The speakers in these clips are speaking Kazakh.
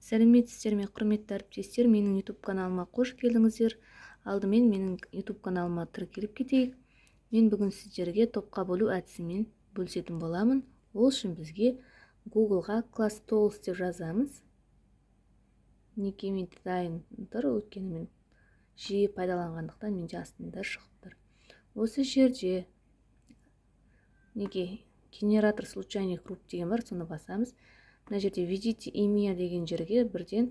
Сәлеметсіздер ме, құрметті әріптестер, менің YouTube каналыма қош келдіңіздер. Алдымен менің YouTube каналыма тіркеліп кетейік. Мен бүгін сіздерге топқа бөлу әдісімен бөлісетін боламын. Ол үшін бізге Google-ға Class Tools деп жазамыз. Неге менде дайын тұр, өйткені мен жиі пайдаланғандықтан менде астында шығып тұр. Осы жерде неге генератор случайных групп деген бар, соны басамыз. Мына жерде введите имя деген жерге бірден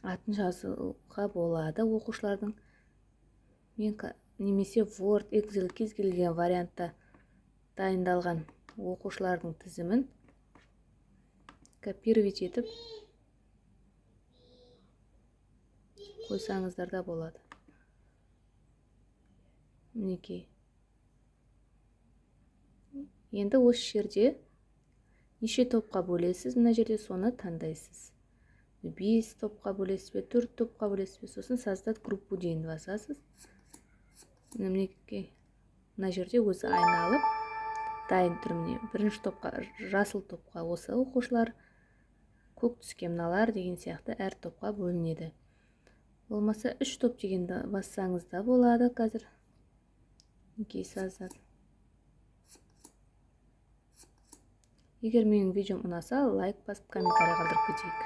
атын жазуға болады оқушылардың. Мен немесе Word, Excel кез келген вариантта дайындалған оқушылардың тізімін копировать етіп қойсаңыздар да болады. Мінекей. Енді осы жерде неше топқа бөлесіз, мына жерде соны таңдайсыз. 5 топқа бөлесіз бе, 4 топқа бөлесіз бе, сосын создать группу дейін басасыз. Мінекей. Мына жерде өзі айналып дайын тұр. Міне бірінші топқа, жасыл топқа осы оқушылар, көк түске мыналар деген сияқты әр топқа бөлінеді. Болмаса 3 топ дегенді бассаңыз да болады қазір. Мінекей создать. Егер менің видеом ұнаса, лайк басып, комментарий қалдырып кетейік.